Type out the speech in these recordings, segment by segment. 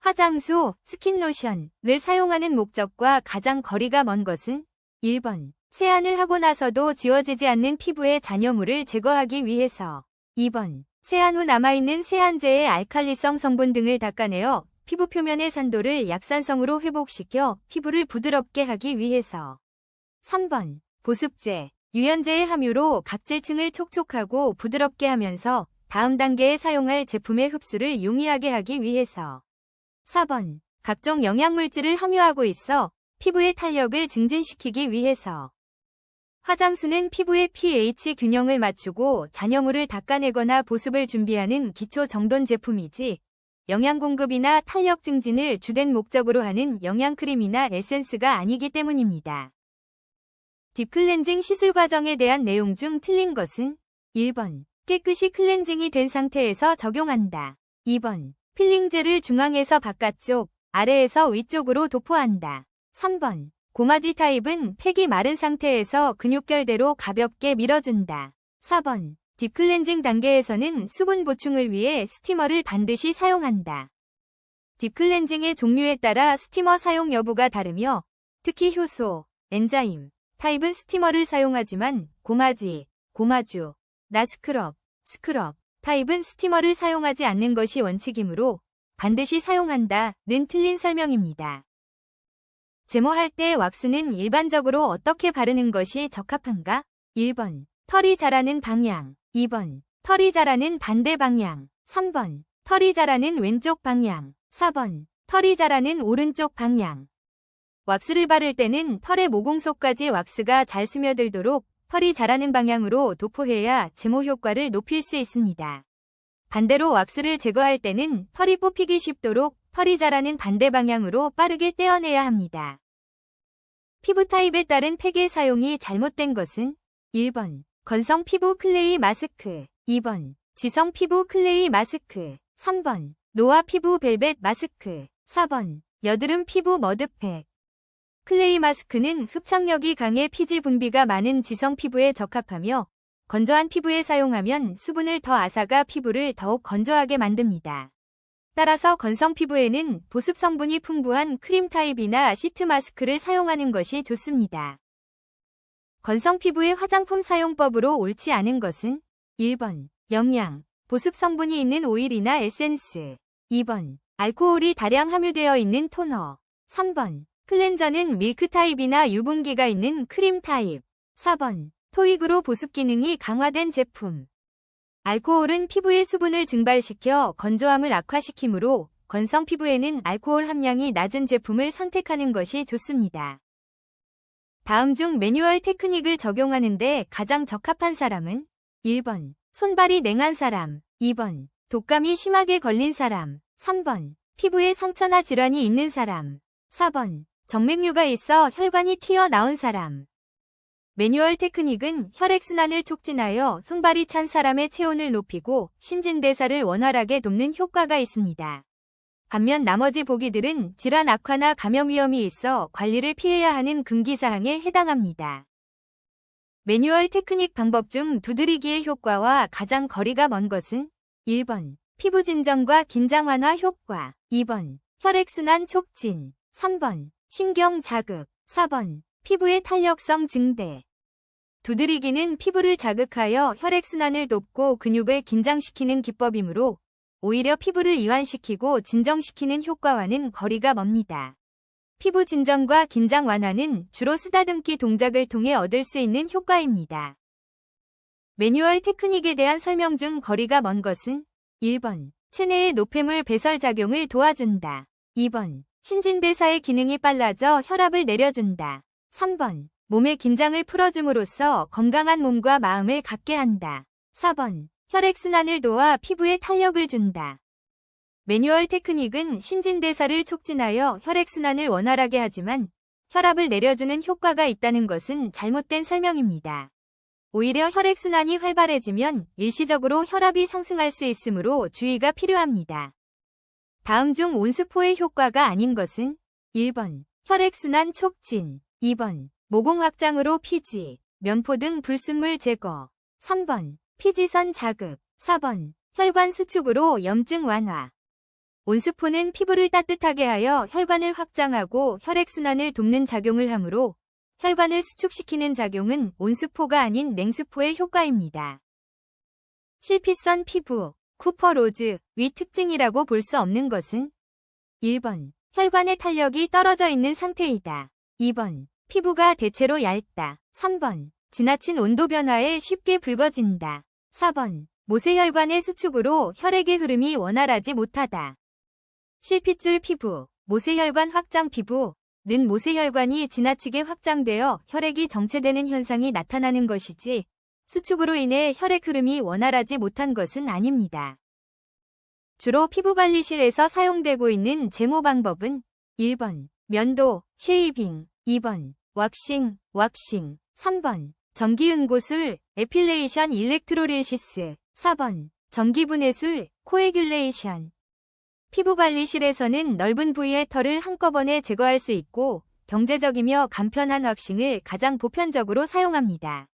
화장수, 스킨로션을 사용하는 목적과 가장 거리가 먼 것은 1번. 세안을 하고 나서도 지워지지 않는 피부의 잔여물을 제거하기 위해서 2번. 세안 후 남아있는 세안제의 알칼리성 성분 등을 닦아내어 피부 표면의 산도를 약산성으로 회복시켜 피부를 부드럽게 하기 위해서 3번. 보습제, 유연제의 함유로 각질층을 촉촉하고 부드럽게 하면서 다음 단계에 사용할 제품의 흡수를 용이하게 하기 위해서 4번. 각종 영양물질을 함유하고 있어 피부의 탄력을 증진시키기 위해서. 화장수는 피부의 pH 균형을 맞추고 잔여물을 닦아내거나 보습을 준비하는 기초 정돈 제품이지 영양 공급이나 탄력 증진을 주된 목적으로 하는 영양크림이나 에센스가 아니기 때문입니다. 딥클렌징 시술 과정에 대한 내용 중 틀린 것은 1번. 깨끗이 클렌징이 된 상태에서 적용한다. 2번. 필링젤을 중앙에서 바깥쪽, 아래에서 위쪽으로 도포한다. 3번. 고마지 타입은 팩이 마른 상태에서 근육결대로 가볍게 밀어준다. 4번. 딥클렌징 단계에서는 수분 보충을 위해 스티머를 반드시 사용한다. 딥클렌징의 종류에 따라 스티머 사용 여부가 다르며 특히 효소, 엔자임, 타입은 스티머를 사용하지만 고마지, 고마주, 나스크럽, 스크럽, 타입은 스티머를 사용하지 않는 것이 원칙이므로 반드시 사용한다는 틀린 설명입니다. 제모할 때 왁스는 일반적으로 어떻게 바르는 것이 적합한가? 1번. 털이 자라는 방향. 2번. 털이 자라는 반대 방향. 3번. 털이 자라는 왼쪽 방향. 4번. 털이 자라는 오른쪽 방향. 왁스를 바를 때는 털의 모공속까지 왁스가 잘 스며들도록 털이 자라는 방향으로 도포해야 제모 효과를 높일 수 있습니다. 반대로 왁스를 제거할 때는 털이 뽑히기 쉽도록 털이 자라는 반대 방향으로 빠르게 떼어내야 합니다. 피부 타입에 따른 팩의 사용이 잘못된 것은 1번. 건성 피부 클레이 마스크. 2번. 지성 피부 클레이 마스크. 3번. 노화 피부 벨벳 마스크. 4번. 여드름 피부 머드팩. 클레이 마스크는 흡착력이 강해 피지 분비가 많은 지성 피부에 적합하며 건조한 피부에 사용하면 수분을 더 앗아가 피부를 더욱 건조하게 만듭니다. 따라서 건성 피부에는 보습 성분이 풍부한 크림 타입이나 시트 마스크를 사용하는 것이 좋습니다. 건성 피부의 화장품 사용법으로 옳지 않은 것은 1번. 영양, 보습 성분이 있는 오일이나 에센스. 2번. 알코올이 다량 함유되어 있는 토너. 3번. 클렌저는 밀크 타입이나 유분기가 있는 크림 타입. 4번. 토익으로 보습 기능이 강화된 제품. 알코올은 피부의 수분을 증발시켜 건조함을 악화시키므로 건성 피부에는 알코올 함량이 낮은 제품을 선택하는 것이 좋습니다. 다음 중 매뉴얼 테크닉을 적용하는데 가장 적합한 사람은 1번. 손발이 냉한 사람. 2번. 독감이 심하게 걸린 사람. 3번. 피부에 상처나 질환이 있는 사람. 4번. 정맥류가 있어 혈관이 튀어나온 사람. 매뉴얼 테크닉은 혈액순환을 촉진하여 손발이 찬 사람의 체온을 높이고 신진대사를 원활하게 돕는 효과가 있습니다. 반면 나머지 보기들은 질환 악화나 감염 위험이 있어 관리를 피해야 하는 금기사항에 해당합니다. 매뉴얼 테크닉 방법 중 두드리기의 효과와 가장 거리가 먼 것은 1번. 피부 진정과 긴장 완화 효과. 2번. 혈액순환 촉진. 3번. 신경 자극. 4번. 피부의 탄력성 증대. 두드리기는 피부를 자극하여 혈액순환을 돕고 근육을 긴장시키는 기법이므로 오히려 피부를 이완시키고 진정시키는 효과와는 거리가 멉니다. 피부 진정과 긴장 완화는 주로 쓰다듬기 동작을 통해 얻을 수 있는 효과입니다. 매뉴얼 테크닉에 대한 설명 중 거리가 먼 것은 1번. 체내의 노폐물 배설 작용을 도와준다. 2번. 신진대사의 기능이 빨라져 혈압을 내려준다. 3번. 몸의 긴장을 풀어줌으로써 건강한 몸과 마음을 갖게 한다. 4번. 혈액순환을 도와 피부에 탄력을 준다. 매뉴얼 테크닉은 신진대사를 촉진하여 혈액순환을 원활하게 하지만 혈압을 내려주는 효과가 있다는 것은 잘못된 설명입니다. 오히려 혈액순환이 활발해지면 일시적으로 혈압이 상승할 수 있으므로 주의가 필요합니다. 다음 중 온스포의 효과가 아닌 것은 1번. 혈액순환 촉진. 2번. 모공 확장으로 피지, 면포 등 불순물 제거. 3번. 피지선 자극. 4번. 혈관 수축으로 염증 완화. 온수포는 피부를 따뜻하게 하여 혈관을 확장하고 혈액순환을 돕는 작용을 하므로 혈관을 수축시키는 작용은 온수포가 아닌 냉수포의 효과입니다. 실피선 피부, 쿠퍼로즈, 위 특징이라고 볼 수 없는 것은 1번. 혈관의 탄력이 떨어져 있는 상태이다. 2번. 피부가 대체로 얇다. 3번. 지나친 온도 변화에 쉽게 붉어진다. 4번. 모세혈관의 수축으로 혈액의 흐름이 원활하지 못하다. 실핏줄 피부, 모세혈관 확장 피부는 모세혈관이 지나치게 확장되어 혈액이 정체되는 현상이 나타나는 것이지 수축으로 인해 혈액 흐름이 원활하지 못한 것은 아닙니다. 주로 피부관리실에서 사용되고 있는 제모 방법은 1번. 면도, 쉐이빙 2번. 왁싱, 3번. 전기응고술, 에필레이션 일렉트로리시스 4번. 전기분해술, 코에귤레이션 피부관리실에서는 넓은 부위의 털을 한꺼번에 제거할 수 있고 경제적이며 간편한 왁싱을 가장 보편적으로 사용합니다.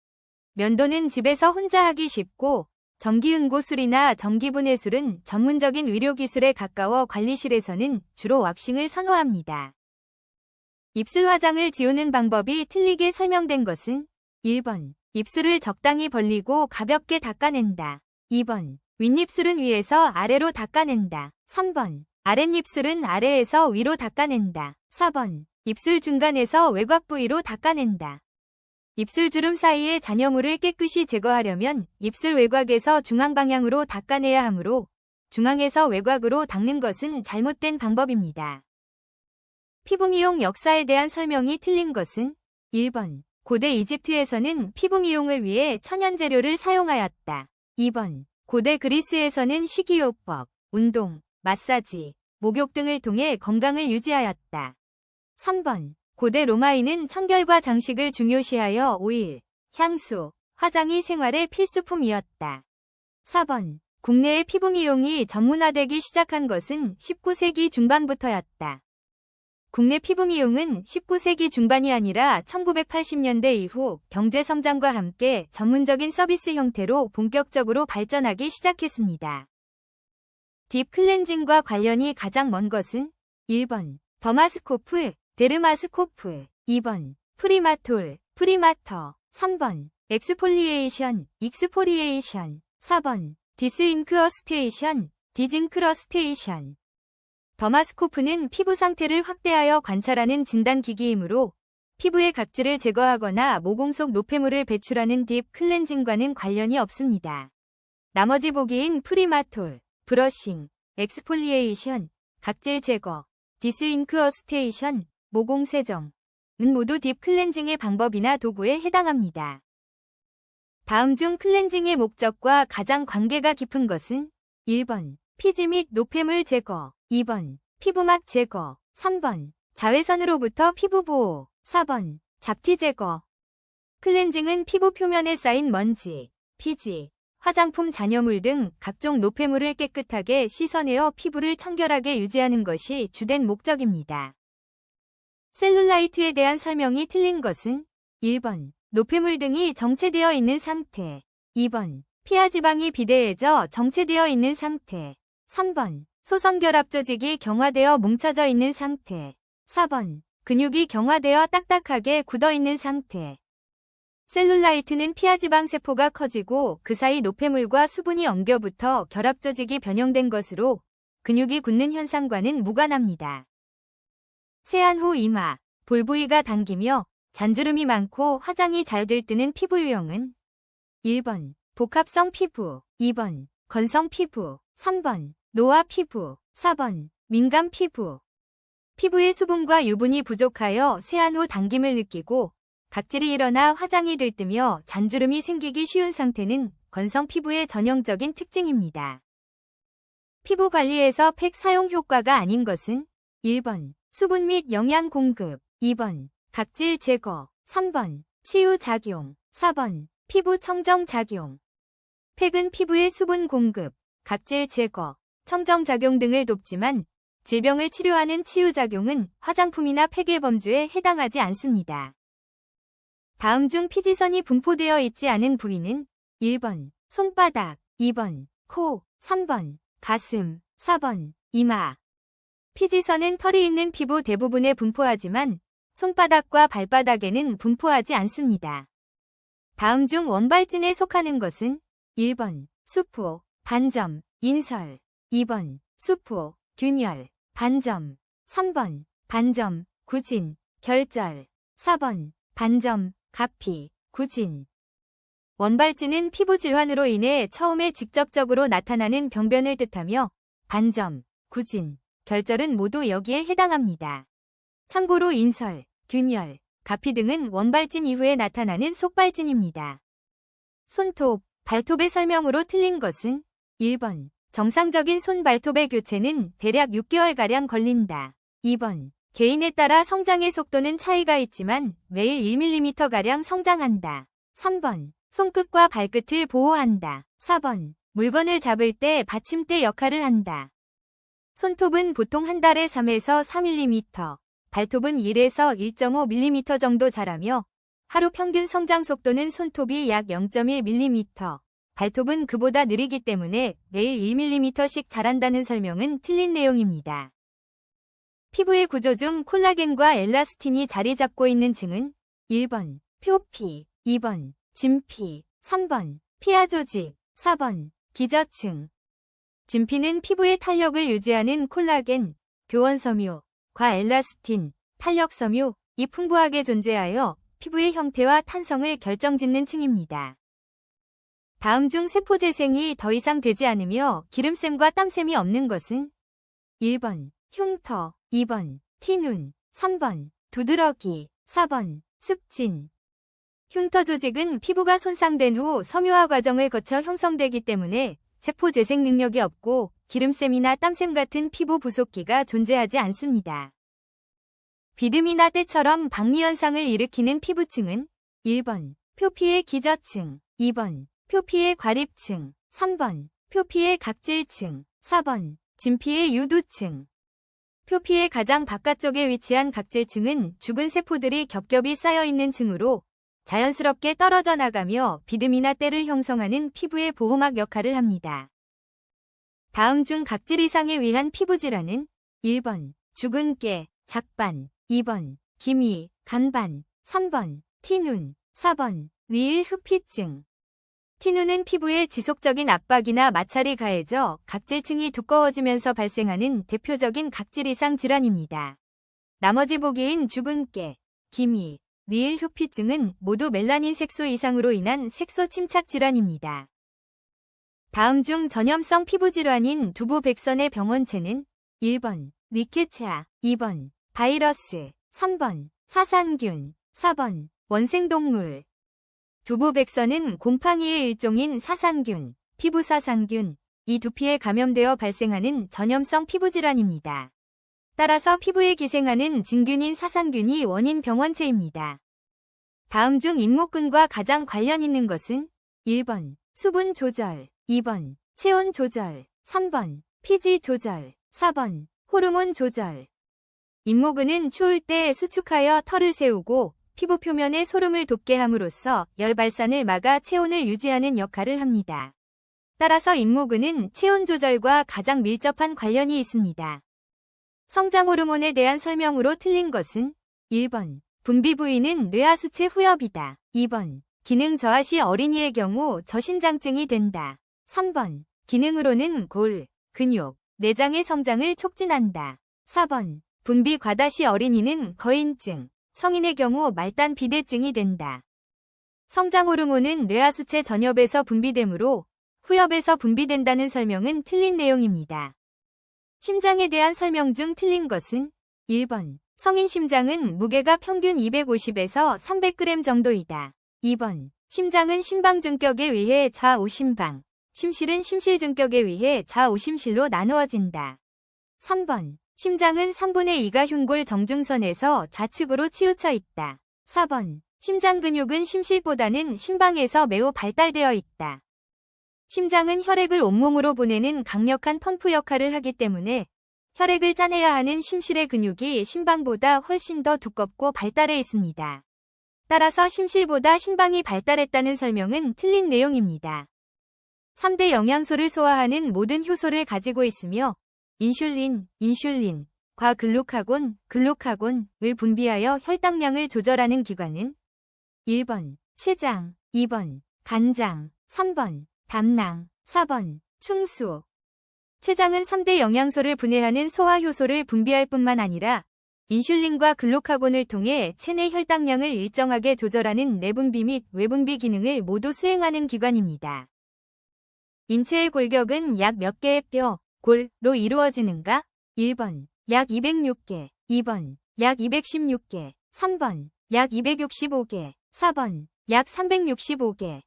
면도는 집에서 혼자 하기 쉽고 전기응고술이나 전기분해술은 전문적인 의료기술에 가까워 관리실에서는 주로 왁싱을 선호합니다. 입술 화장을 지우는 방법이 틀리게 설명된 것은 1번. 입술을 적당히 벌리고 가볍게 닦아낸다. 2번. 윗입술은 위에서 아래로 닦아낸다. 3번. 아랫입술은 아래에서 위로 닦아낸다. 4번. 입술 중간에서 외곽 부위로 닦아낸다. 입술 주름 사이의 잔여물을 깨끗이 제거하려면 입술 외곽에서 중앙 방향으로 닦아내야 하므로 중앙에서 외곽으로 닦는 것은 잘못된 방법입니다. 피부 미용 역사에 대한 설명이 틀린 것은 1번. 고대 이집트에서는 피부 미용을 위해 천연 재료를 사용하였다. 2번. 고대 그리스에서는 식이요법, 운동, 마사지, 목욕 등을 통해 건강을 유지하였다. 3번. 고대 로마인은 청결과 장식을 중요시하여 오일, 향수, 화장이 생활의 필수품이었다. 4번. 국내의 피부 미용이 전문화되기 시작한 것은 19세기 중반부터였다. 국내 피부 미용은 19세기 중반이 아니라 1980년대 이후 경제 성장과 함께 전문적인 서비스 형태로 본격적으로 발전하기 시작했습니다. 딥 클렌징과 관련이 가장 먼 것은 1번. 더마스코프, 데르마스코프 2번. 프리마톨, 프리마터 3번. 엑스폴리에이션, 익스포리에이션 4번. 디스인크러스테이션, 디징크러스테이션 더마스코프는 피부 상태를 확대하여 관찰하는 진단기기이므로 피부의 각질을 제거하거나 모공 속 노폐물을 배출하는 딥 클렌징과는 관련이 없습니다. 나머지 보기인 프리마톨, 브러싱, 엑스폴리에이션, 각질 제거, 디스인크러스테이션, 모공 세정은 모두 딥 클렌징의 방법이나 도구에 해당합니다. 다음 중 클렌징의 목적과 가장 관계가 깊은 것은 1번. 피지 및 노폐물 제거 2번. 피부막 제거 3번. 자외선으로부터 피부 보호 4번. 잡티 제거 클렌징은 피부 표면에 쌓인 먼지, 피지, 화장품 잔여물 등 각종 노폐물을 깨끗하게 씻어내어 피부를 청결하게 유지하는 것이 주된 목적입니다. 셀룰라이트에 대한 설명이 틀린 것은 1번. 노폐물 등이 정체되어 있는 상태 2번. 피하 지방이 비대해져 정체되어 있는 상태 3번. 소선결합 조직이 경화되어 뭉쳐져 있는 상태 4번. 근육이 경화되어 딱딱하게 굳어 있는 상태 셀룰라이트는 피하지방 세포가 커지고 그 사이 노폐물과 수분이 엉겨붙어 결합 조직이 변형된 것으로 근육이 굳는 현상과는 무관합니다. 세안 후 이마, 볼 부위가 당기며 잔주름이 많고 화장이 잘 들뜨는 피부 유형은 1번. 복합성 피부 2번. 건성 피부 3번. 노화 피부 4번. 민감 피부 피부의 수분과 유분이 부족하여 세안 후 당김을 느끼고 각질이 일어나 화장이 들뜨며 잔주름이 생기기 쉬운 상태는 건성 피부의 전형적인 특징입니다. 피부 관리에서 팩 사용 효과가 아닌 것은 1번. 수분 및 영양 공급 2번. 각질 제거 3번. 치유 작용 4번. 피부 청정 작용 팩은 피부의 수분 공급, 각질 제거, 청정 작용 등을 돕지만 질병을 치료하는 치유 작용은 화장품이나 팩의 범주에 해당하지 않습니다. 다음 중 피지선이 분포되어 있지 않은 부위는 1번. 손바닥 2번. 코 3번. 가슴 4번 이마. 피지선은 털이 있는 피부 대부분에 분포하지만 손바닥과 발바닥에는 분포하지 않습니다. 다음 중 원발진에 속하는 것은 1번 수포, 반점, 인설, 2번 수포, 균열, 반점, 3번 반점, 구진, 결절, 4번 반점, 가피, 구진. 원발진은 피부 질환으로 인해 처음에 직접적으로 나타나는 병변을 뜻하며 반점, 구진, 결절은 모두 여기에 해당합니다. 참고로 인설, 균열, 가피 등은 원발진 이후에 나타나는 속발진입니다. 손톱, 발톱의 설명으로 틀린 것은 1번 정상적인 손 발톱의 교체는 대략 6개월가량 걸린다. 2번 개인에 따라 성장의 속도는 차이가 있지만 매일 1mm가량 성장한다. 3번 손끝과 발끝을 보호한다. 4번 물건을 잡을 때 받침대 역할을 한다. 손톱은 보통 한 달에 3에서 4mm, 발톱은 1에서 1.5mm 정도 자라며 하루 평균 성장 속도는 손톱이 약 0.1mm, 발톱은 그보다 느리기 때문에 매일 1mm씩 자란다는 설명은 틀린 내용입니다. 피부의 구조 중 콜라겐과 엘라스틴이 자리 잡고 있는 층은 1번 표피, 2번 진피, 3번 피하 조직, 4번 기저층. 진피는 피부의 탄력을 유지하는 콜라겐, 교원섬유, 과엘라스틴, 탄력섬유, 이 풍부하게 존재하여 피부의 형태와 탄성을 결정짓는 층입니다. 다음 중 세포 재생이 더 이상 되지 않으며 기름샘과 땀샘이 없는 것은 1번 흉터, 2번 티눈, 3번 두드러기, 4번 습진. 흉터 조직은 피부가 손상된 후 섬유화 과정을 거쳐 형성되기 때문에 세포 재생 능력이 없고 기름샘이나 땀샘 같은 피부 부속기가 존재하지 않습니다. 비듬이나 때처럼 박리현상을 일으키는 피부층은 1번 표피의 기저층, 2번 표피의 과립층, 3번 표피의 각질층, 4번 진피의 유두층. 표피의 가장 바깥쪽에 위치한 각질층은 죽은 세포들이 겹겹이 쌓여있는 층으로 자연스럽게 떨어져 나가며 비듬이나 때를 형성하는 피부의 보호막 역할을 합니다. 다음 중 각질 이상에 의한 피부 질환은 1번 죽은 깨, 작반, 2번 기미, 간반, 3번 티눈, 4번 리을 흑피증. 티눈은 피부에 지속적인 압박이나 마찰이 가해져 각질층이 두꺼워지면서 발생하는 대표적인 각질 이상 질환입니다. 나머지 보기인 죽은 깨, 기미, 리을 흑피증은 모두 멜라닌 색소 이상으로 인한 색소 침착 질환입니다. 다음 중 전염성 피부 질환인 두부백선의 병원체는 1번 리케체아, 2번 바이러스, 3번 사상균, 4번 원생동물. 두부백선은 곰팡이의 일종인 사상균, 피부사상균, 이 두피에 감염되어 발생하는 전염성 피부 질환입니다. 따라서 피부에 기생하는 진균인 사상균이 원인 병원체입니다. 다음 중 잇목근과 가장 관련 있는 것은 1번 수분 조절, 2번 체온 조절, 3번 피지 조절, 4번 호르몬 조절. 잇목근은 추울 때 수축하여 털을 세우고 피부 표면에 소름을 돋게 함으로써 열 발산을 막아 체온을 유지하는 역할을 합니다. 따라서 잇목근은 체온 조절과 가장 밀접한 관련이 있습니다. 성장 호르몬에 대한 설명으로 틀린 것은 1번 분비 부위는 뇌하수체 후엽이다. 2번 기능 저하 시 어린이의 경우 저신장증이 된다. 3번 기능으로는 골, 근육, 내장의 성장을 촉진한다. 4번 분비 과다 시 어린이는 거인증, 성인의 경우 말단 비대증이 된다. 성장 호르몬은 뇌하수체 전엽에서 분비되므로 후엽에서 분비된다는 설명은 틀린 내용입니다. 심장에 대한 설명 중 틀린 것은 1번 성인 심장은 무게가 평균 250에서 300g 정도이다. 2번 심장은 심방중격에 의해 좌우심방, 심실은 심실중격에 의해 좌우심실로 나누어진다. 3번 심장은 3분의 2가 흉골 정중선에서 좌측으로 치우쳐 있다. 4번 심장 근육은 심실보다는 심방에서 매우 발달되어 있다. 심장은 혈액을 온몸으로 보내는 강력한 펌프 역할을 하기 때문에 혈액을 짜내야 하는 심실의 근육이 심방보다 훨씬 더 두껍고 발달해 있습니다. 따라서 심실보다 심방이 발달했다는 설명은 틀린 내용입니다. 3대 영양소를 소화하는 모든 효소를 가지고 있으며 인슐린과 글루카곤을 분비하여 혈당량을 조절하는 기관은 1번 췌장, 2번 간장, 3번 담낭, 4번 충수. 췌장은 3대 영양소를 분해하는 소화효소를 분비할 뿐만 아니라 인슐린과 글루카곤을 통해 체내 혈당량을 일정하게 조절하는 내분비 및 외분비 기능을 모두 수행하는 기관입니다. 인체의 골격은 약 몇 개의 뼈, 골로 이루어지는가? 1번 약 206개, 2번 약 216개, 3번 약 265개, 4번 약 365개.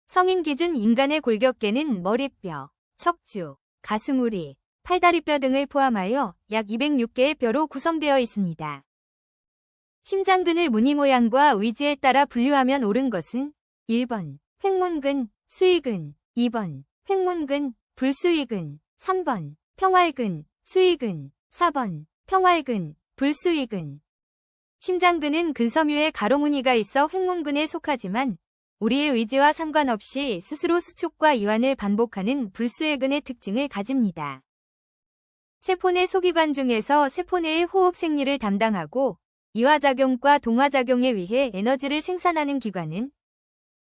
성인 기준 인간의 골격계는 머리뼈, 척추, 가슴우리, 팔다리뼈 등을 포함하여 약 206개의 뼈로 구성되어 있습니다. 심장근을 무늬 모양과 위치에 따라 분류하면 옳은 것은 1번 횡문근, 수의근, 2번 횡문근, 불수의근, 3번 평활근, 수의근, 4번 평활근, 불수의근. 심장근은 근섬유에 가로무늬가 있어 횡문근에 속하지만 우리의 의지와 상관없이 스스로 수축과 이완을 반복하는 불수의근의 특징을 가집니다. 세포내 소기관 중에서 세포내의 호흡 생리를 담당하고 이화작용과 동화작용에 의해 에너지를 생산하는 기관은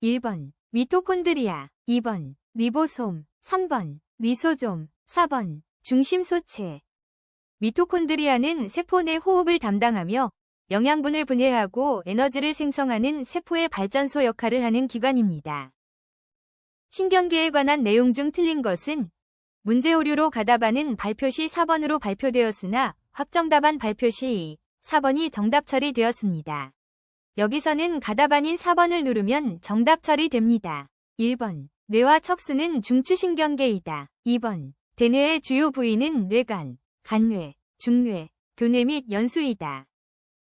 1번 미토콘드리아, 2번 리보솜, 3번 리소솜, 4번 중심소체. 미토콘드리아는 세포내 호흡을 담당하며 영양분을 분해하고 에너지를 생성하는 세포의 발전소 역할을 하는 기관입니다. 신경계에 관한 내용 중 틀린 것은 문제 오류로 가답안은 발표시 4번으로 발표되었으나 확정답안 발표시 4번이 정답 처리되었습니다. 여기서는 가답안인 4번을 누르면 정답 처리됩니다. 1번 뇌와 척수는 중추신경계이다. 2번 대뇌의 주요 부위는 뇌간, 간뇌, 중뇌, 교뇌 및 연수이다.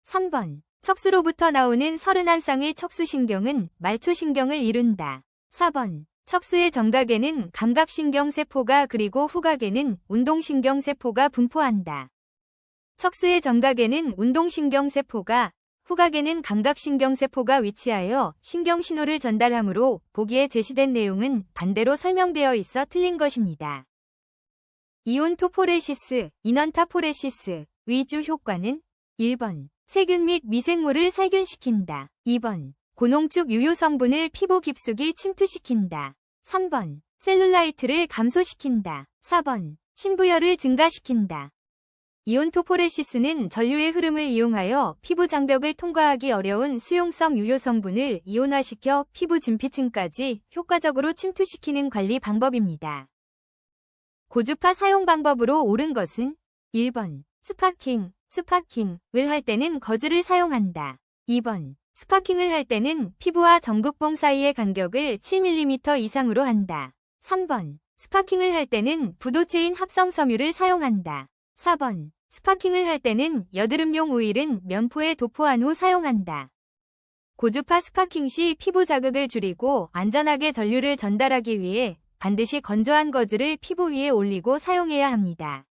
3번 척수로부터 나오는 31쌍의 척수신경은 말초신경을 이룬다. 4번 척수의 정각에는 감각신경세포가 그리고 후각에는 운동신경세포가 분포한다. 척수의 정각에는 운동신경세포가, 후각에는 감각신경세포가 위치하여 신경신호를 전달하므로 보기에 제시된 내용은 반대로 설명되어 있어 틀린 것입니다. 이온토포레시스, 이넌타포레시스 위주 효과는 1번 세균 및 미생물을 살균시킨다. 2번 고농축 유효 성분을 피부 깊숙이 침투시킨다. 3번 셀룰라이트를 감소시킨다. 4번 신부열을 증가시킨다. 이온토포레시스는 전류의 흐름을 이용하여 피부 장벽을 통과하기 어려운 수용성 유효 성분을 이온화시켜 피부 진피층까지 효과적으로 침투시키는 관리 방법입니다. 고주파 사용 방법으로 옳은 것은 1번 스파킹을 할 때는 거즈를 사용한다. 2번 스파킹을 할 때는 피부와 전극봉 사이의 간격을 7mm 이상으로 한다. 3번 스파킹을 할 때는 부도체인 합성 섬유를 사용한다. 4번 스파킹을 할 때는 여드름용 오일은 면포에 도포한 후 사용한다. 고주파 스파킹 시 피부 자극을 줄이고 안전하게 전류를 전달하기 위해 반드시 건조한 거즈를 피부 위에 올리고 사용해야 합니다.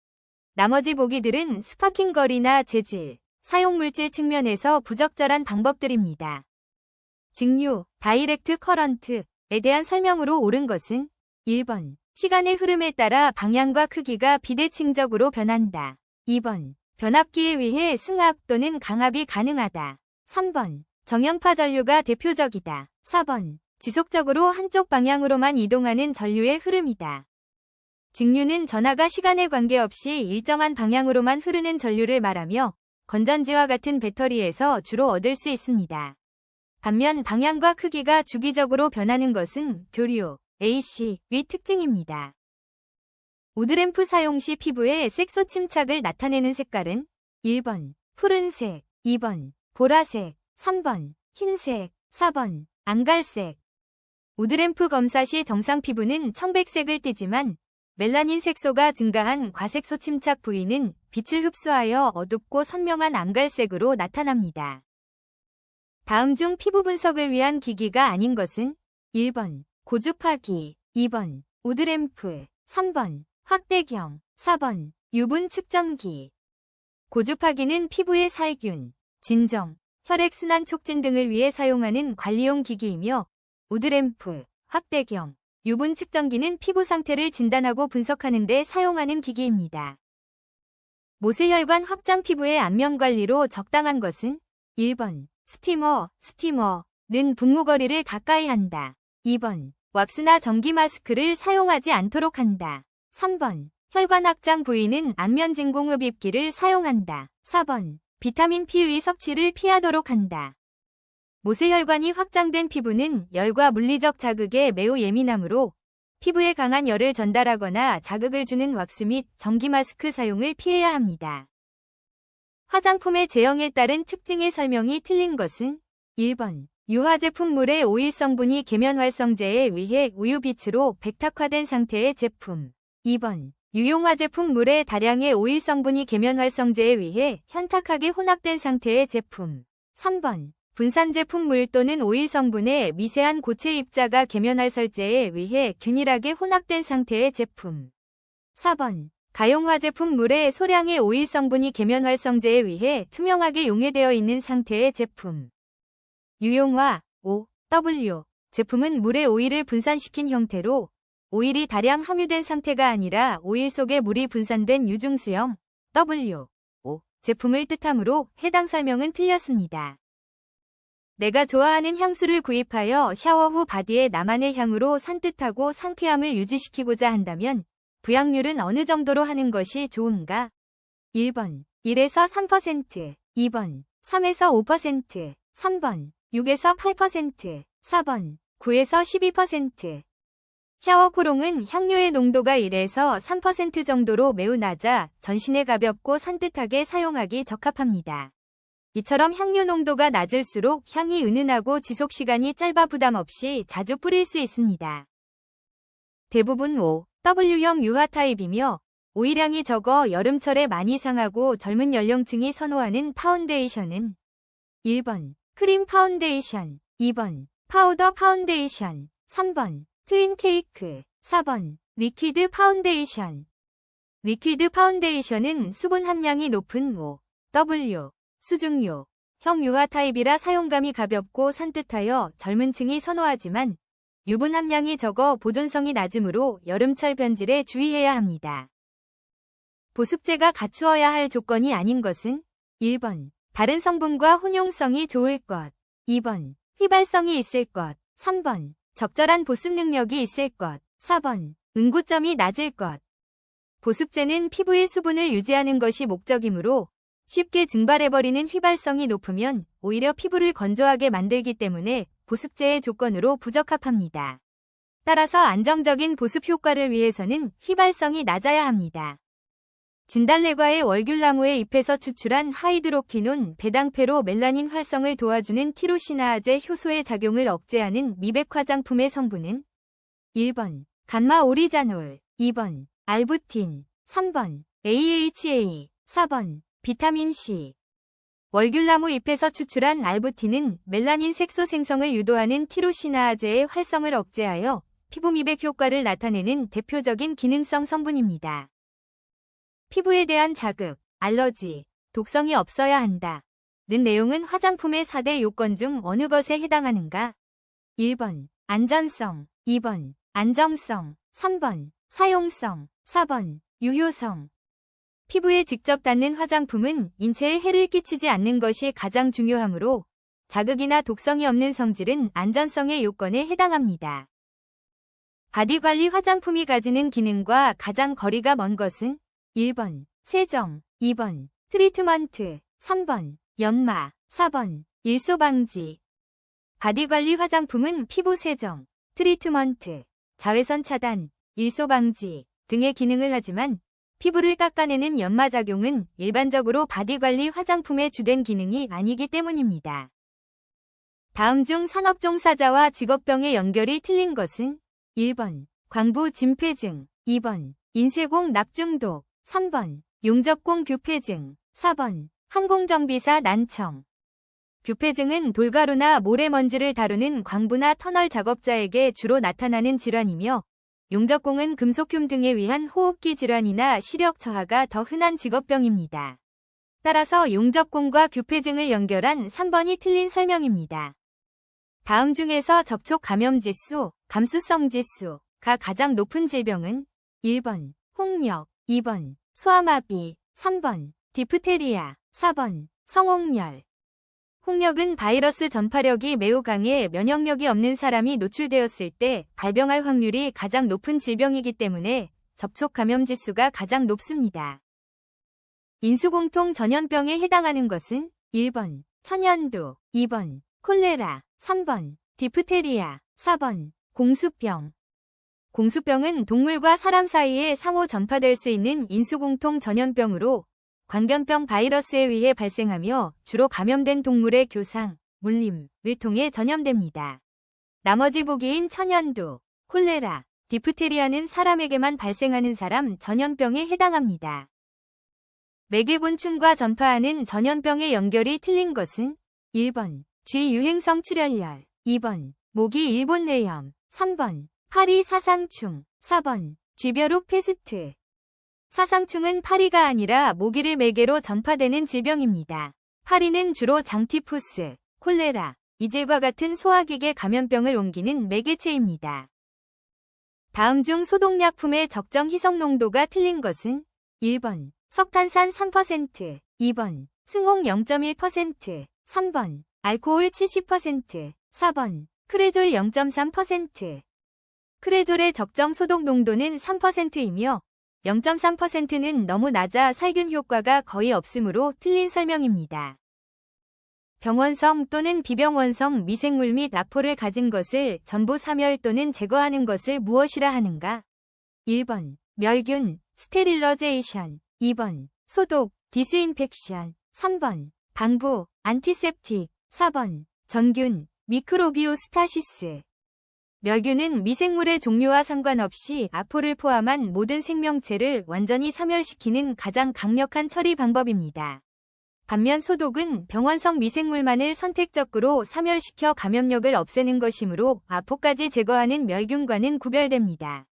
나머지 보기들은 스파킹 거리나 재질, 사용물질 측면에서 부적절한 방법들입니다. 직류, 다이렉트 커런트에 대한 설명으로 옳은 것은 1번 시간의 흐름에 따라 방향과 크기가 비대칭적으로 변한다. 2번 변압기에 의해 승합 또는 강압이 가능하다. 3번 정연파 전류가 대표적이다. 4번 지속적으로 한쪽 방향으로만 이동하는 전류의 흐름이다. 직류는 전하가 시간에 관계없이 일정한 방향으로만 흐르는 전류를 말하며 건전지와 같은 배터리에서 주로 얻을 수 있습니다. 반면 방향과 크기가 주기적으로 변하는 것은 교류, AC의 특징입니다. 우드램프 사용 시 피부의 색소 침착을 나타내는 색깔은 1번 푸른색, 2번 보라색, 3번 흰색, 4번 앙갈색. 우드램프 검사 시 정상 피부는 청백색을 띠지만 멜라닌 색소가 증가한 과색소 침착 부위는 빛을 흡수하여 어둡고 선명한 앙갈색으로 나타납니다. 다음 중 피부 분석을 위한 기기가 아닌 것은 1번 고주파기, 2번 우드램프, 3번 확대경, 4번 유분 측정기. 고주파기는 피부의 살균, 진정, 혈액순환 촉진 등을 위해 사용하는 관리용 기기이며 우드램프, 확대경, 유분 측정기는 피부 상태를 진단하고 분석하는 데 사용하는 기기입니다. 모세혈관 확장 피부의 안면 관리로 적당한 것은 1번 스티머는 분무거리를 가까이 한다. 2번 왁스나 전기 마스크를 사용하지 않도록 한다. 3번 혈관 확장 부위는 안면 진공흡입기를 사용한다. 4번 비타민 P의 섭취를 피하도록 한다. 모세혈관이 확장된 피부는 열과 물리적 자극에 매우 예민하므로 피부에 강한 열을 전달하거나 자극을 주는 왁스 및 전기 마스크 사용을 피해야 합니다. 화장품의 제형에 따른 특징의 설명이 틀린 것은 1번 유화 제품물의 오일 성분이 계면 활성제에 의해 우유빛으로 백탁화된 상태의 제품. 2번 유용화 제품물의 다량의 오일 성분이 계면 활성제에 의해 현탁하게 혼합된 상태의 제품. 3번 분산 제품물 또는 오일 성분의 미세한 고체 입자가 계면 활성제에 의해 균일하게 혼합된 상태의 제품. 4번 가용화 제품물의 소량의 오일 성분이 계면 활성제에 의해 투명하게 용해되어 있는 상태의 제품. 유용화 OW 제품은 물에 오일을 분산시킨 형태로 오일이 다량 함유된 상태가 아니라 오일 속에 물이 분산된 유중수형 WO 제품을 뜻하므로 해당 설명은 틀렸습니다. 내가 좋아하는 향수를 구입하여 샤워 후 바디에 나만의 향으로 산뜻하고 상쾌함을 유지시키고자 한다면 부향률은 어느 정도로 하는 것이 좋은가? 1번 1에서 3%, 2번 3에서 5%, 3번 6에서 8%, 4번 9에서 12%. 샤워 코롱은 향료의 농도가 1에서 3% 정도로 매우 낮아 전신에 가볍고 산뜻하게 사용하기 적합합니다. 이처럼 향료 농도가 낮을수록 향이 은은하고 지속시간이 짧아 부담 없이 자주 뿌릴 수 있습니다. 대부분 OW형 유화 타입이며 오일량이 적어 여름철에 많이 상하고 젊은 연령층이 선호하는 파운데이션은 1번 크림 파운데이션, 2번 파우더 파운데이션, 3번 트윈 케이크, 4번 리퀴드 파운데이션. 리퀴드 파운데이션은 수분 함량이 높은 OW 수중요, 형 유화 타입이라 사용감이 가볍고 산뜻하여 젊은 층이 선호하지만 유분 함량이 적어 보존성이 낮으므로 여름철 변질에 주의해야 합니다. 보습제가 갖추어야 할 조건이 아닌 것은 1번 다른 성분과 혼용성이 좋을 것, 2번 휘발성이 있을 것, 3번 적절한 보습 능력이 있을 것, 4번 응고점이 낮을 것. 보습제는 피부의 수분을 유지하는 것이 목적이므로 쉽게 증발해버리는 휘발성이 높으면 오히려 피부를 건조하게 만들기 때문에 보습제의 조건으로 부적합합니다. 따라서 안정적인 보습 효과를 위해서는 휘발성이 낮아야 합니다. 진달래과의 월귤나무의 잎에서 추출한 하이드로퀴논, 배당페로 멜라닌 활성을 도와주는 티로시나아제 효소의 작용을 억제하는 미백 화장품의 성분은 1번 감마 오리자놀, 2번 알부틴, 3번 AHA, 4번 비타민 C. 월귤나무 잎에서 추출한 알부틴은 멜라닌 색소 생성을 유도하는 티로시나아제의 활성을 억제하여 피부 미백 효과를 나타내는 대표적인 기능성 성분입니다. 피부에 대한 자극, 알러지, 독성이 없어야 한다. 는 내용은 화장품의 4대 요건 중 어느 것에 해당하는가? 1번 안전성, 2번 안정성, 3번 사용성, 4번 유효성. 피부에 직접 닿는 화장품은 인체에 해를 끼치지 않는 것이 가장 중요하므로 자극이나 독성이 없는 성질은 안전성의 요건에 해당합니다. 바디관리 화장품이 가지는 기능과 가장 거리가 먼 것은 1번 세정, 2번 트리트먼트, 3번 연마, 4번 일소 방지. 바디관리 화장품은 피부 세정, 트리트먼트, 자외선 차단, 일소 방지 등의 기능을 하지만 피부를 깎아내는 연마작용은 일반적으로 바디관리 화장품의 주된 기능이 아니기 때문입니다. 다음 중 산업 종사자와 직업병의 연결이 틀린 것은 1번 광부 진폐증, 2번 인쇄공 납중독, 3번 용접공 규폐증, 4번 항공정비사 난청. 규폐증은 돌가루나 모래먼지를 다루는 광부나 터널 작업자에게 주로 나타나는 질환이며 용접공은 금속흉 등에 의한 호흡기 질환이나 시력 저하가 더 흔한 직업병입니다. 따라서 용접공과 규폐증을 연결한 3번이 틀린 설명입니다. 다음 중에서 접촉 감염 지수, 감수성 지수가 가장 높은 질병은 1번 홍역, 2번 소아마비, 3번 디프테리아, 4번 성홍열. 홍역은 바이러스 전파력이 매우 강해 면역력이 없는 사람이 노출되었을 때 발병할 확률이 가장 높은 질병이기 때문에 접촉 감염 지수가 가장 높습니다. 인수공통 전염병에 해당하는 것은 1번 천연두, 2번 콜레라, 3번 디프테리아, 4번 공수병. 공수병은 동물과 사람 사이에 상호 전파될 수 있는 인수공통 전염병으로 광견병 바이러스에 의해 발생하며 주로 감염된 동물의 교상, 물림을 통해 전염됩니다. 나머지 보기인 천연두, 콜레라, 디프테리아는 사람에게만 발생하는 사람 전염병에 해당합니다. 매개곤충과 전파하는 전염병의 연결이 틀린 것은 1번 쥐 유행성 출혈열, 2번 모기 일본뇌염, 3번 파리 사상충, 4번 쥐벼룩 페스트. 사상충은 파리가 아니라 모기를 매개로 전파되는 질병입니다. 파리는 주로 장티푸스, 콜레라, 이질과 같은 소화기계 감염병을 옮기는 매개체입니다. 다음 중 소독약품의 적정 희석 농도가 틀린 것은 1번 석탄산 3%, 2번 승홍 0.1%, 3번 알코올 70%, 4번 크레졸 0.3%. 크레졸의 적정 소독 농도는 3%이며 0.3%는 너무 낮아 살균 효과가 거의 없으므로 틀린 설명입니다. 병원성 또는 비병원성 미생물 및 아포를 가진 것을 전부 사멸 또는 제거하는 것을 무엇이라 하는가? 1번 멸균, 스테릴러제이션, 2번 소독, 디스인펙션, 3번 방부, 안티셉틱, 4번 전균, 미크로비오스타시스. 멸균은 미생물의 종류와 상관없이 아포를 포함한 모든 생명체를 완전히 사멸시키는 가장 강력한 처리 방법입니다. 반면 소독은 병원성 미생물만을 선택적으로 사멸시켜 감염력을 없애는 것이므로 아포까지 제거하는 멸균과는 구별됩니다.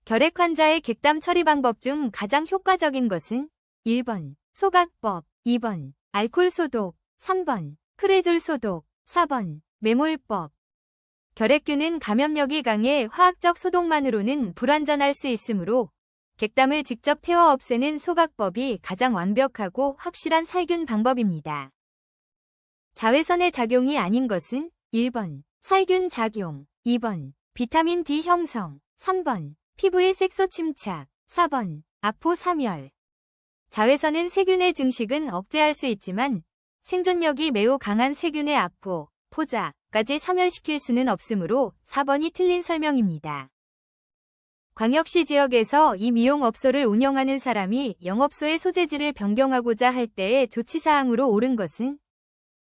결핵 환자의 객담 처리 방법 중 가장 효과적인 것은 1번 소각법, 2번 알코올 소독, 3번 크레졸 소독, 4번 메몰법. 결핵균은 감염력이 강해 화학적 소독만으로는 불완전할 수 있으므로 객담을 직접 태워 없애는 소각법이 가장 완벽하고 확실한 살균 방법입니다. 자외선의 작용이 아닌 것은 1번 살균 작용, 2번 비타민 D 형성, 3번 피부의 색소 침착, 4번 아포 사멸. 자외선은 세균의 증식은 억제할 수 있지만 생존력이 매우 강한 세균의 아포, 포자까지 사멸시킬 수는 없으므로 4번이 틀린 설명입니다. 광역시 지역에서 이 미용업소를 운영하는 사람이 영업소의 소재지를 변경하고자 할 때의 조치사항으로 옳은 것은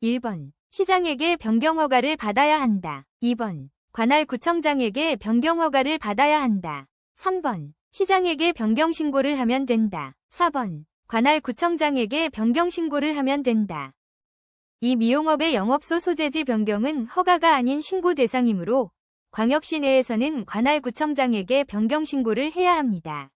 1번 시장에게 변경 허가를 받아야 한다. 2번 관할 구청장에게 변경 허가를 받아야 한다. 3번 시장에게 변경 신고를 하면 된다. 4번 관할 구청장에게 변경 신고를 하면 된다. 이 미용업의 영업소 소재지 변경은 허가가 아닌 신고 대상이므로 광역시 내에서는 관할 구청장에게 변경 신고를 해야 합니다.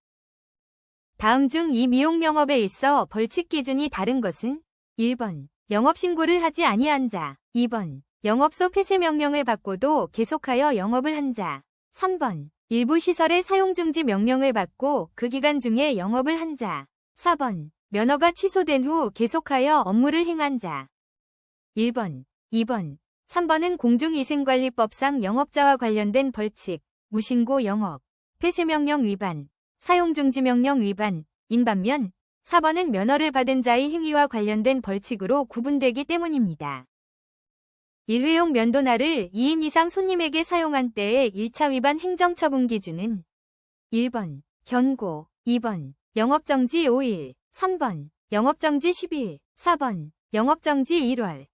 다음 중 이 미용 영업에 있어 벌칙 기준이 다른 것은 1번 영업신고를 하지 아니한 자, 2번 영업소 폐쇄 명령을 받고도 계속하여 영업을 한 자, 3번 일부 시설의 사용 중지 명령을 받고 그 기간 중에 영업을 한 자, 4번 면허가 취소된 후 계속하여 업무를 행한 자. 1번, 2번, 3번은 공중위생관리법상 영업자와 관련된 벌칙, 무신고 영업, 폐쇄명령 위반, 사용중지명령 위반인 반면 4번은 면허를 받은 자의 행위와 관련된 벌칙으로 구분되기 때문입니다. 일회용 면도날을 2인 이상 손님에게 사용한 때의 1차 위반 행정처분 기준은 1번 경고, 2번 영업정지 5일, 3번 영업정지 10일, 4번 영업정지 1월.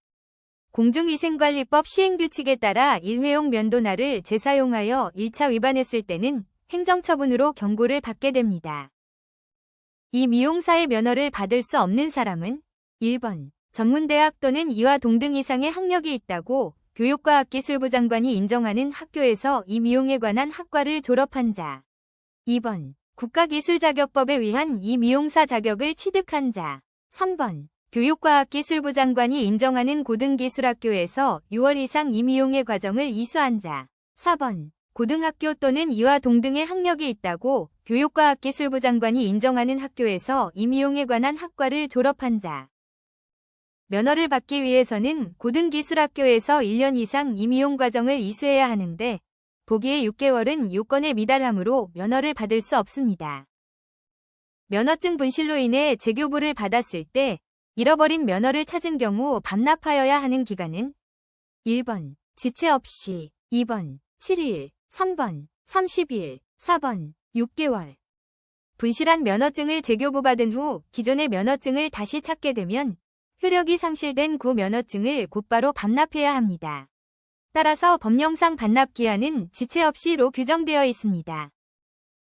공중위생관리법 시행규칙에 따라 일회용 면도날을 재사용하여 1차 위반했을 때는 행정처분으로 경고를 받게 됩니다. 이 미용사의 면허를 받을 수 없는 사람은 1번 전문대학 또는 이와 동등 이상의 학력이 있다고 교육과학기술부 장관이 인정하는 학교에서 이 미용에 관한 학과를 졸업한 자, 2번 국가기술자격법에 의한 이 미용사 자격을 취득한 자, 3번 교육과학기술부 장관이 인정하는 고등기술학교에서 6월 이상 이 미용의 과정을 이수한 자, 4번 고등학교 또는 이와 동등의 학력이 있다고 교육과학기술부 장관이 인정하는 학교에서 임용에 관한 학과를 졸업한 자. 면허를 받기 위해서는 고등기술학교에서 1년 이상 임용 과정을 이수해야 하는데 보기에 6개월은 요건에 미달하므로 면허를 받을 수 없습니다. 면허증 분실로 인해 재교부를 받았을 때 잃어버린 면허를 찾은 경우 반납하여야 하는 기간은 1번 지체 없이, 2번 7일, 3번 30일, 4번 6개월. 분실한 면허증을 재교부받은 후 기존의 면허증을 다시 찾게 되면 효력이 상실된 구 면허증을 곧바로 반납해야 합니다. 따라서 법령상 반납기한은 지체 없이로 규정되어 있습니다.